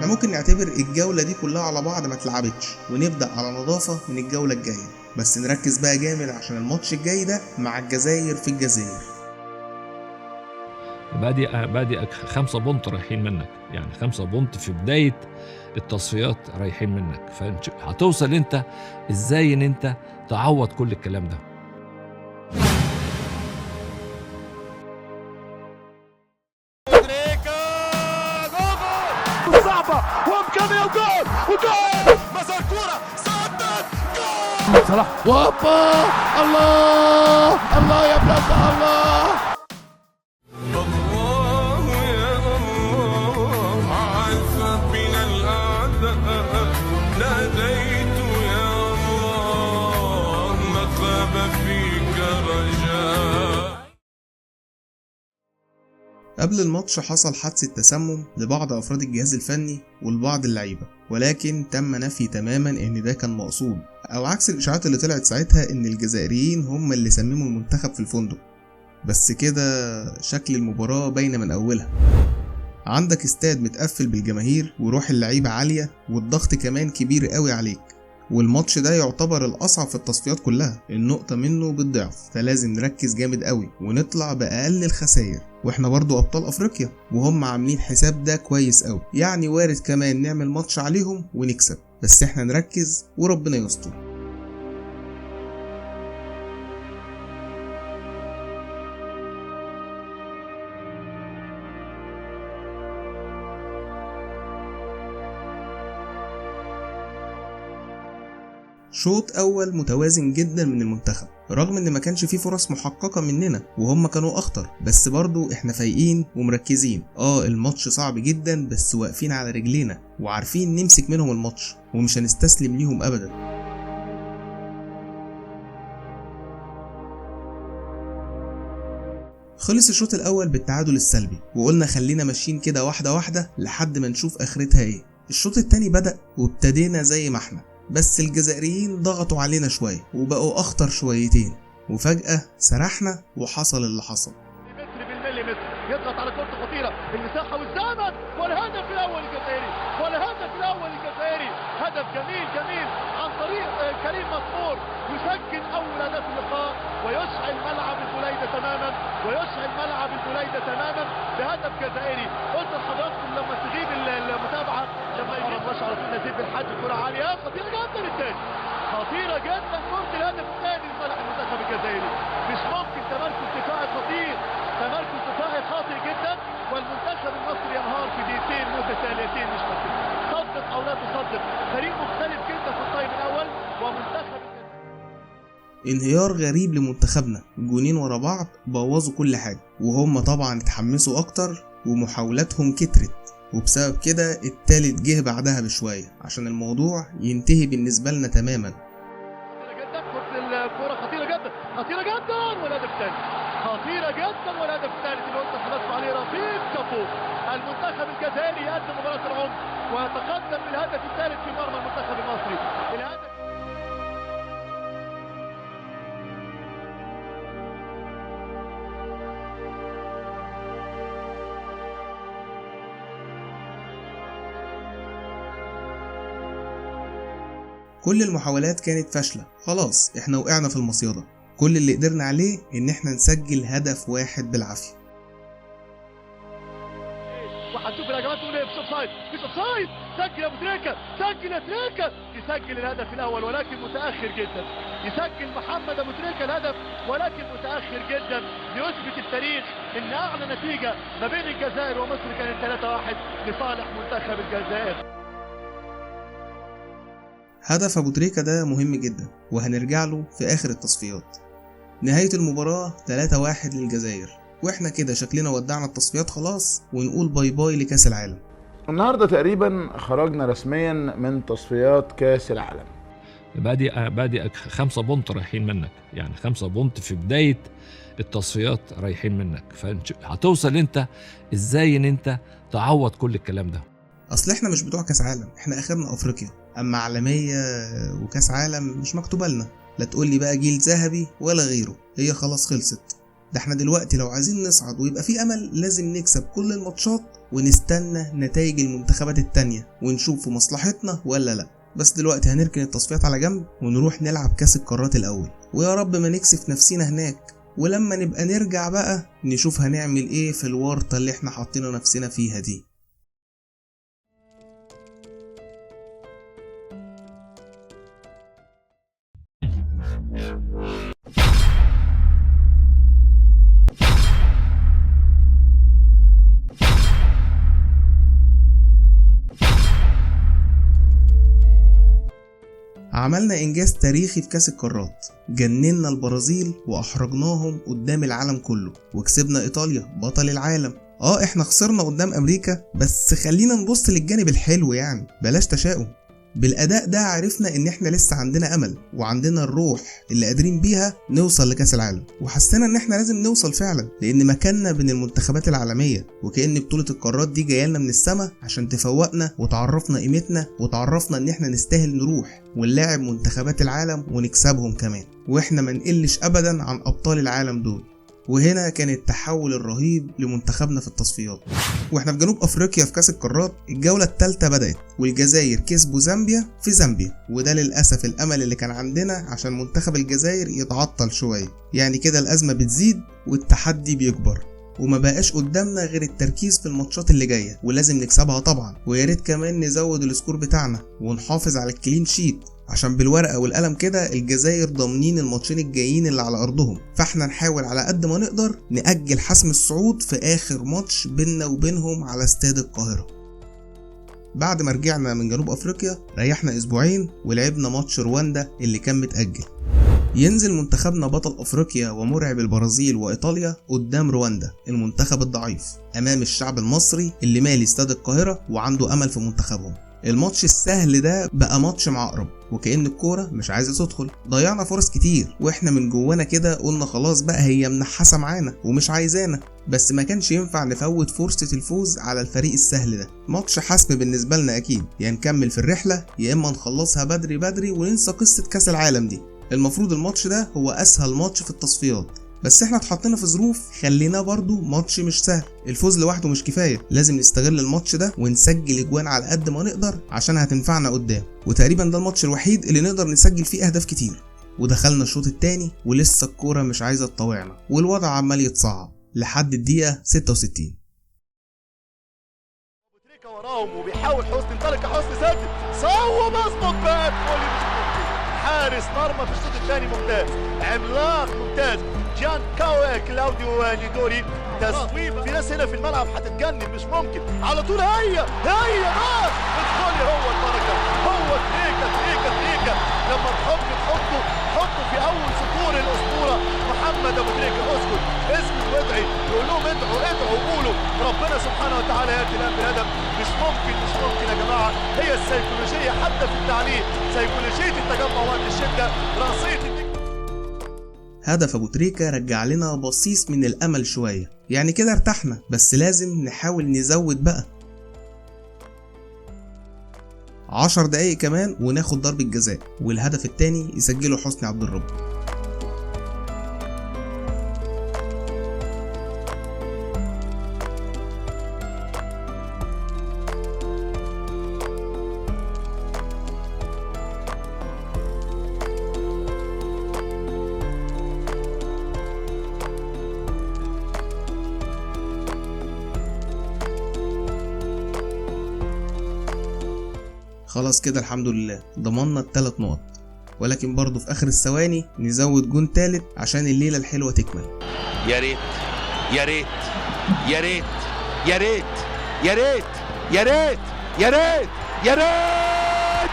احنا ممكن نعتبر الجولة دي كلها على بعض ما اتلعبتش ونبدأ على نظافة من الجولة الجاية، بس نركز بقى جامد عشان الماتش الجاي ده مع الجزائر في الجزائر. بادئ 5 بونت رايحين منك، يعني 5 بونت في بداية التصفيات رايحين منك، فهتوصل انت ازاي ان انت تعوض كل الكلام ده. صعبة وامكانية وجول مسار كورة صدت جول صلاح وابا الله الله يا بلاد الله يا الله عذب من الأعداء ناديت يا الله ما خاب فيك رجاء. قبل الماتش حصل حادثة تسمم لبعض أفراد الجهاز الفني ولبعض اللعيبة، ولكن تم نفي تماما إن ده كان مقصود، أو عكس الإشاعات اللي طلعت ساعتها إن الجزائريين هم اللي سمموا المنتخب في الفندق. بس كده شكل المباراة باينة من أولها. عندك استاد متقفل بالجماهير وروح اللعيبة عالية والضغط كمان كبير قوي عليك، والماتش ده يعتبر الأصعب في التصفيات كلها، النقطة منه بالضعف، فلازم نركز جامد قوي ونطلع بأقل الخسائر، واحنا برضو أبطال أفريقيا وهم عاملين حساب ده كويس قوي، يعني وارد كمان نعمل ماتش عليهم ونكسب، بس احنا نركز وربنا يستر. شوط أول متوازن جدا من المنتخب، رغم ان ما كانش فيه فرص محققة مننا وهم كانوا اخطر، بس برضو احنا فايقين ومركزين. الماتش صعب جدا بس واقفين على رجلينا وعارفين نمسك منهم الماتش ومش هنستسلم ليهم ابدا. خلص الشوط الاول بالتعادل السلبي، وقلنا خلينا ماشيين كده واحدة واحدة لحد ما نشوف اخرتها ايه. الشوط التاني بدأ وابتدينا زي ما احنا، بس الجزائريين ضغطوا علينا شوية وبقوا أخطر شويتين، وفجأة سرحنا وحصل اللي حصل. متر بالمليمتر يضغط على كرة خطيرة، المساحة والزمن، والهدف الأول الجزائري، والهدف الأول الجزائري، هدف جميل جميل عن طريق كريم مسحور، يسجل أول هدف اللقاء ويشعل ملعب البليدة تماما، ويشعل ملعب البليدة تماما بهدف جزائري. قلت لحضراتكم لما تغيب المتابعة، لما يغيب مشعر في نزيف الحج، كرة عالية خطيرة جدا الثاني، خطيرة جدا كرة الهدف الثاني لصالح المنتخب الجزائري. مش ممكن تمركز دفاعي خطير، تمركز دفاعي خاطئ جدا، والمنتخب المصري ينهار في دقيقتين متتاليتين. مش ممكن صدق او لا تصدق، فريق مختلف جدا في الطيب الاول ومنتخب انهيار غريب لمنتخبنا، جونين ورا بعض بوظوا كل حاجة، وهم طبعا اتحمسوا اكتر ومحاولاتهم كترت، وبسبب كده التالت جه بعدها بشوية عشان الموضوع ينتهي بالنسبة لنا تماما. الكرة خطيرة جدا خطيرة جدا، والهدف الثاني خطيرة جدا، والهدف الثالث اللي قلت لحضراتكم عليه رصيد كفو. المنتخب الجزائري يقدم مباراة العمر ويتقدم بالهدف الثالث في مرمى المنتخب المصري. الهدف كل المحاولات كانت فاشلة، خلاص احنا وقعنا في المصيدة. كل اللي قدرنا عليه ان احنا نسجل هدف واحد بالعافية. وهنشوف الهجمات تقول ايه، مش اوفسايد مش اوفسايد، سجل يا ابو تريكة، سجل يا تريكة، يسجل الهدف الاول ولكن متاخر جدا، يسجل محمد ابو تريكة الهدف ولكن متاخر جدا، ليثبت التاريخ ان اعلى نتيجة ما بين الجزائر ومصر كانت 3-1 لصالح منتخب الجزائر. هدف ابو تريكة ده مهم جدا وهنرجع له في اخر التصفيات. نهاية المباراة 3-1 للجزائر، واحنا كده شكلنا ودعنا التصفيات خلاص ونقول باي باي لكاس العالم. النهارده تقريبا خرجنا رسميا من تصفيات كاس العالم. بادئ 5 بونت رايحين منك، يعني 5 بونت في بداية التصفيات رايحين منك، فهتوصل انت ازاي ان انت تعوض كل الكلام ده. اصل احنا مش بتوع كاس عالم، احنا اخرنا افريقيا، اما عالمية وكاس عالم مش مكتوبة لنا. لا تقولي بقى جيل ذهبي ولا غيره، هي خلاص خلصت. ده احنا دلوقتي لو عايزين نصعد ويبقى في امل لازم نكسب كل الماتشات ونستنى نتائج المنتخبات التانية ونشوف في مصلحتنا ولا لا. بس دلوقتي هنركن التصفيات على جنب ونروح نلعب كاس القارات الاول، ويا رب ما نكسف نفسينا هناك، ولما نبقى نرجع بقى نشوف هنعمل ايه في الورطة اللي احنا حاطين نفسنا فيها دي. عملنا إنجاز تاريخي في كاس القارات، جننا البرازيل وأحرجناهم قدام العالم كله، وكسبنا إيطاليا بطل العالم. احنا خسرنا قدام أمريكا، بس خلينا نبص للجانب الحلو يعني، بلاش تشاؤم. بالأداء ده عرفنا إن إحنا لسه عندنا أمل وعندنا الروح اللي قادرين بيها نوصل لكاس العالم، وحسينا إن إحنا لازم نوصل فعلا، لأن مكاننا بين المنتخبات العالمية، وكأن بطولة القارات دي جايلنا من السما عشان تفوقنا وتعرفنا قيمتنا وتعرفنا إن إحنا نستاهل نروح ونلاعب منتخبات العالم ونكسبهم كمان، وإحنا ما نقلش أبدا عن أبطال العالم دول. وهنا كان التحول الرهيب لمنتخبنا في التصفيات. واحنا في جنوب افريقيا في كاس القارات، الجولة الثالثة بدأت والجزائر كسبوا زامبيا في زامبيا، وده للأسف الأمل اللي كان عندنا عشان منتخب الجزائر يتعطل شوية، يعني كده الأزمة بتزيد والتحدي بيكبر، وما بقاش قدامنا غير التركيز في الماتشات اللي جاية ولازم نكسبها طبعا، وياريت كمان نزود السكور بتاعنا ونحافظ على الكلين شيت، عشان بالورقة والقلم كده الجزائر ضامنين الماتشين الجايين اللي على أرضهم، فاحنا نحاول على قد ما نقدر نأجل حسم الصعود في آخر ماتش بيننا وبينهم على استاد القاهرة. بعد ما رجعنا من جنوب أفريقيا ريحنا أسبوعين ولعبنا ماتش رواندا اللي كان متأجل. ينزل منتخبنا بطل أفريقيا ومرعب البرازيل وإيطاليا قدام رواندا المنتخب الضعيف أمام الشعب المصري اللي مالي استاد القاهرة وعنده أمل في منتخبهم. الماتش السهل ده بقى ماتش معقرب، وكأن الكورة مش عايزة تدخل، ضيعنا فرص كتير واحنا من جوانا كده قلنا خلاص بقى هي منحسة معانا ومش عايزانا، بس ما كانش ينفع نفوت فرصة الفوز على الفريق السهل ده. ماتش حسم بالنسبة لنا أكيد، يا نكمل في الرحلة يا إما نخلصها بدري بدري وننسى قصة كاس العالم دي. المفروض الماتش ده هو أسهل ماتش في التصفيات، بس احنا اتحطينا في ظروف خلينا برضو ماتش مش سهل. الفوز لوحده مش كفاية، لازم نستغل الماتش ده ونسجل اجوان على قد ما نقدر عشان هتنفعنا قدام، وتقريبا ده الماتش الوحيد اللي نقدر نسجل فيه اهداف كتير. ودخلنا الشوط التاني ولسه الكورة مش عايزة تطوعنا والوضع عمال يتصعب لحد الدقيقة 66. وراهم وبيحاول حسني انطلق حسني سدد صوب اظبط باب حارس مرمى في الشوط الثاني ممتاز، عملاق ممتاز جان كلاوديو ليدوري. تصويب في ناس هنا في الملعب هتتجنن مش ممكن، على طول هي نار الجول هو البركه، هو تريكا لما تحطه في اول سطور الاسطوره محمد ابو تريكه. اسكت وادعي، يقول لهم ادعوا وقولوا ربنا سبحانه وتعالى ياتي الان بالهدف. مش ممكن يا جماعه، هي السيكولوجيه حتى في التعليق، سيكولوجيه التجمع وقت الشده، راسيه هدف ابو تريكة رجع لنا بصيص من الامل شوية، يعني كده ارتحنا، بس لازم نحاول نزود بقى 10 دقايق كمان وناخد ضربة جزاء، والهدف التاني يسجله حسني عبد الرب. خلاص كده الحمد لله ضمننا ال3 نقط، ولكن برضو في اخر الثواني نزود جون تالت عشان الليلة الحلوة تكمل. يا ريت يا ريت يا ريت يا ريت يا ريت يا ريت يا ريت يا ريت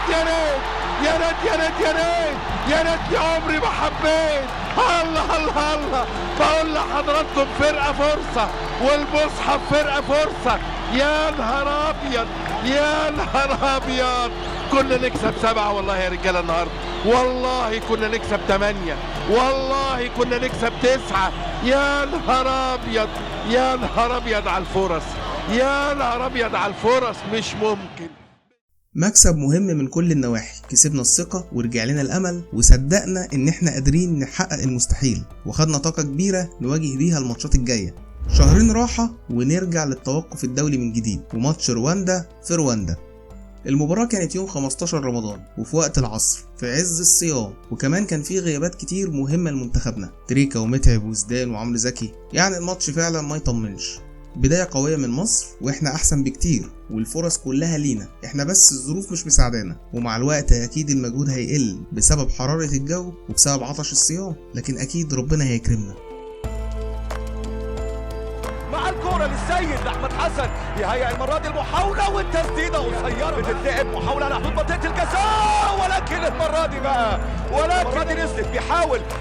يا ريت يا ريت يا ريت يا ريت يا ريت يا عمري ما حبيت. الله بقول لحضراتكم فرقة فرصة والمصحف فرقة فرصة. يا نهار ابيض يا نهار ابيض، كنا نكسب 7 والله يا رجاله النهارده، والله كنا نكسب 8، والله كنا نكسب 9. يا نهار ابيض يا نهار ابيض على الفرص، يا نهار ابيض على الفرص، مش ممكن. مكسب مهم من كل النواحي، كسبنا الثقة ورجع لنا الأمل وصدقنا إن إحنا قادرين نحقق المستحيل، وخدنا طاقة كبيرة نواجه بيها الماتشات الجاية. شهرين راحة ونرجع للتوقف الدولي من جديد وماتش رواندا في رواندا. المباراة كانت يوم 15 رمضان وفي وقت العصر في عز الصيام، وكمان كان فيه غيابات كتير مهمة لمنتخبنا، تريكا ومتعب وزدان وعمرو زكي، يعني الماتش فعلا ما يطمنش. بداية قوية من مصر واحنا احسن بكتير والفرص كلها لينا، احنا بس الظروف مش مساعدانا، ومع الوقت اكيد المجهود هيقل بسبب حرارة الجو وبسبب عطش الصيام، لكن اكيد ربنا هيكرمنا. مع الكرة للسيد لأحمد حسن، يهيئ المرة دي المحاولة والتسديدة قصيرة بتتلعب، محاولة على حدود منطقة الجزاء، ولكن المرة دي بقى نزلت،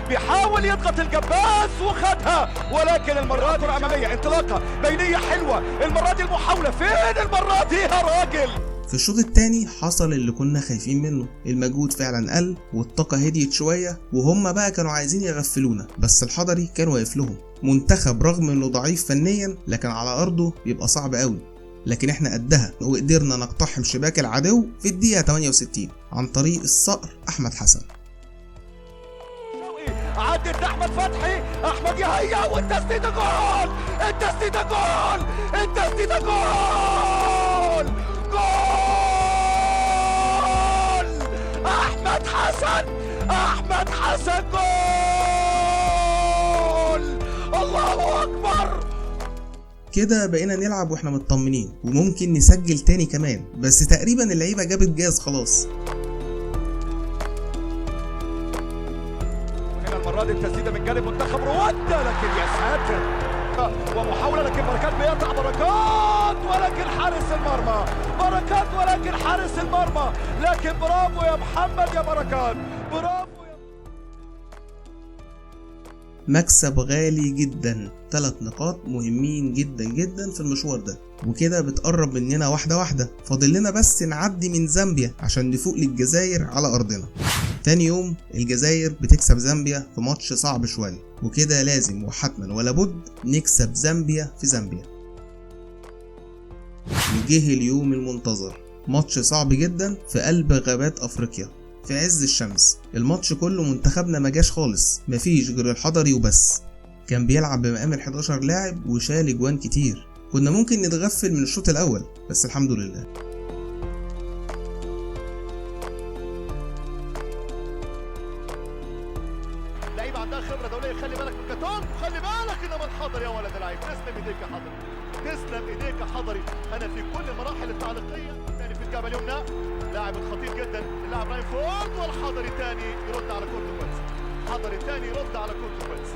بيحاول يضغط الجباس وخدها، ولكن المرة دي أمامية انطلاقة بينية حلوة، المرة دي المحاولة فين المرة دي يا راجل؟ في الشوط الثاني حصل اللي كنا خايفين منه، المجهود فعلا قل والطاقة هديت شوية، وهم بقى كانوا عايزين يغفلونا، بس الحضري كان واقف لهم. منتخب رغم انه ضعيف فنيا لكن على ارضه بيبقى صعب قوي، لكن احنا قدها وقدرنا نقتحم شباك العدو في الدقيقة 68 عن طريق الصقر احمد حسن. عدت احمد فتحي، احمد يهيا والتسديدة جول، التسديدة جول، التسديدة جول، جول احمد حسن، احمد حسن جول، الله اكبر. كده بقينا نلعب واحنا مطمنين وممكن نسجل تاني كمان، بس تقريبا اللعيبة جابت جاز خلاص. المرة دي التسديدة من جانب منتخب رواندا، لكن يا ساتر، ومحاولة لكن بركات بيقطع بركات، ولكن حارس المرمى بركات، ولكن حارس المرمى، لكن برافو يا محمد يا بركات، برافو يا مكسب غالي جدا، 3 نقاط مهمين جدا جدا في المشوار ده، وكده بتقرب مننا واحدة واحدة، فاضل لنا بس نعدي من زامبيا عشان نفوق للجزائر على أرضنا. تاني يوم الجزائر بتكسب زامبيا في ماتش صعب شوية، وكده لازم وحتما ولا بد نكسب زامبيا في زامبيا. وجه اليوم المنتظر، ماتش صعب جدا في قلب غابات أفريقيا في عز الشمس. الماتش كله منتخبنا مجاش خالص، مفيش غير الحضري وبس، كان بيلعب بمقام ال11 لاعب وشال اجوان كتير، كنا ممكن نتغفل من الشوط الاول بس الحمد لله. لعيبه عندها خبره دوليه، خلي بالك من كاتون، خلي بالك انما الحضري يا ولد العيب، تسلم ايديك يا حضري، تسلم ايديك يا حضري. انا في كل المراحل التعليقيه يعني في الجبهه اليمنى لاعب خطير جدا اللاعب راين فورد، والحضري الثاني يرد على كورته كويس، الحضري الثاني يرد على كورته كويس،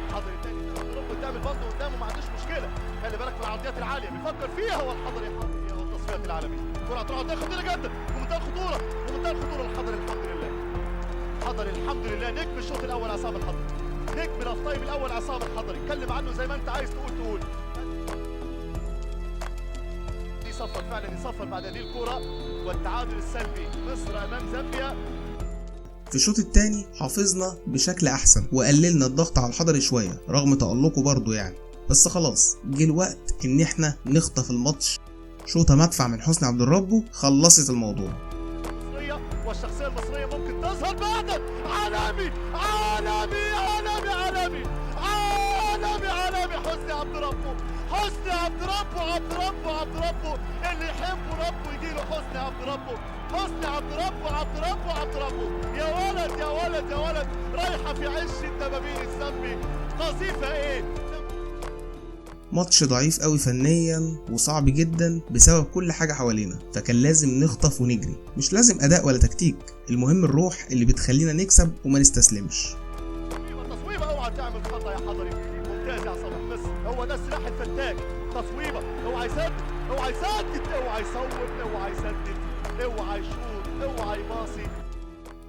الحضري الثاني يضرب قدام البند قدامه ما عندوش مشكله، خلي بالك من العرضيات العاليه بيفكر فيها، والحضري حاضر هو التصفيات العالميه، كره هتروح عرضيه خطيره جدا بمنتهى الخطوره، بمنتهى الخطوره الحضري الحمد لله، الحضري الحمد لله نجم الشوط الاول عصام الحضري، نجم الاوف تايم الاول عصام الحضري، اتكلم عنه زي ما انت عايز تقول. يصفر فعلا، يصفر بعد هذه الكرة والتعادل السلبي، مصر امام زامبيا. في الشوط الثاني حافظنا بشكل احسن وقللنا الضغط على الحضري شويه رغم تألقه برضه يعني، بس خلاص جه الوقت ان احنا نخطف الماتش. شوطه مدفع من حسني عبد الرب خلصت الموضوع. المصريه والشخصيه المصريه ممكن تظهر بعد عالمي عالمي عالمي عالمي عالمي عالمي حسني عبد ربه، حسني عبد ربه، عبد ربه عبد ربه، اللي يحبه ربه يجيله حسني عبد ربه، حسني عبد ربه عبد ربه عبد ربه، يا ولد يا ولد يا ولد، رايحه في عش الدبابين الزمبي، قذيفه ايه؟ ماتش ضعيف قوي فنيا وصعب جدا بسبب كل حاجة حوالينا، فكان لازم نخطف ونجري، مش لازم اداء ولا تكتيك، المهم الروح اللي بتخلينا نكسب وما نستسلمش. تصويبه اوعى تعمل خطا يا حضري، ممتاز يا عصام بس، هو ده السلاح الفتاك، تصويبه اوعى يسدد، اوعى يسدد، اوعى يصوب، اوعى يسدد، اوعى يشوط، اوعى يباصي.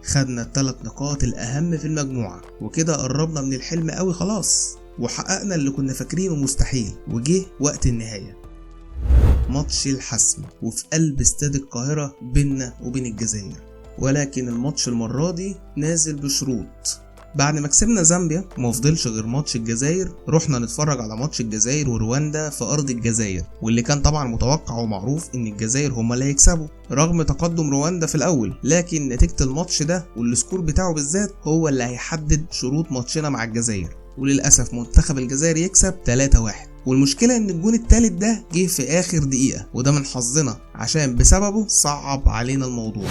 خدنا ال3 نقاط الاهم في المجموعة، وكده قربنا من الحلم قوي خلاص، وحققنا اللي كنا فاكرينه مستحيل، وجه وقت النهاية، ماتش الحسم وفي قلب استاد القاهرة بيننا وبين الجزائر. ولكن الماتش المرة دي نازل بشروط، بعد ما كسبنا زامبيا وما فضلش غير ماتش الجزائر، رحنا نتفرج على ماتش الجزائر ورواندا في ارض الجزائر، واللي كان طبعا متوقع ومعروف ان الجزائر هما اللي هيكسبوا رغم تقدم رواندا في الاول، لكن نتيجة الماتش ده والسكور بتاعه بالذات هو اللي هيحدد شروط ماتشنا مع الجزائر. وللاسف منتخب الجزائر يكسب 3-1. والمشكلة ان الجون التالت ده جه في اخر دقيقة، وده من حظنا عشان بسببه صعب علينا الموضوع.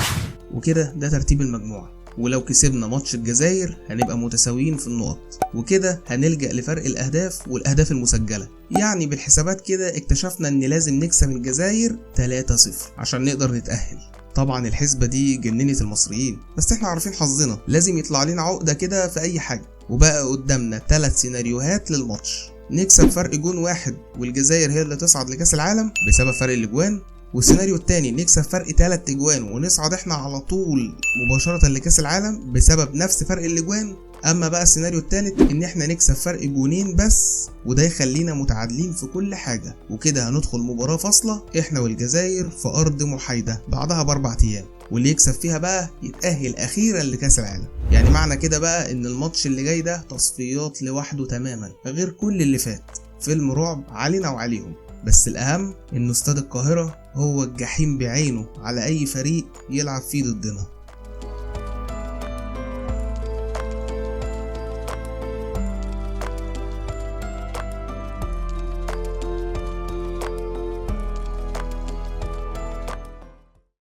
وكده ده ترتيب المجموعة، ولو كسبنا ماتش الجزائر هنبقى متساويين في النقط، وكده هنلجأ لفرق الاهداف والاهداف المسجلة. يعني بالحسابات كده اكتشفنا ان لازم نكسب الجزائر 3-0 عشان نقدر نتأهل. طبعا الحسبة دي جننت المصريين، بس احنا عارفين حظنا لازم يطلع لنا عقدة كده في اي حاجة. وبقى قدامنا 3 سيناريوهات للماتش: نكسب فرق جون واحد والجزائر هي اللي تصعد لكاس العالم بسبب فرق الاجوان، والسيناريو التاني نكسب فرق 3 اجوان ونصعد احنا على طول مباشرة لكاس العالم بسبب نفس فرق الاجوان. اما بقى السيناريو التالت ان احنا نكسب فرق جونين بس، وده يخلينا متعادلين في كل حاجة، وكده هندخل مباراة فاصلة احنا والجزائر في ارض محايدة بعدها ب4 ايام، واللي يكسب فيها بقى يتأهل اخيرا لكاس العالم. يعني معنى كده بقى ان الماتش اللي جاي ده تصفيات لوحده تماما غير كل اللي فات، فيلم رعب علينا وعليهم. بس الاهم انه استاد القاهرة هو الجحيم بعينه على اي فريق يلعب فيه ضدنا.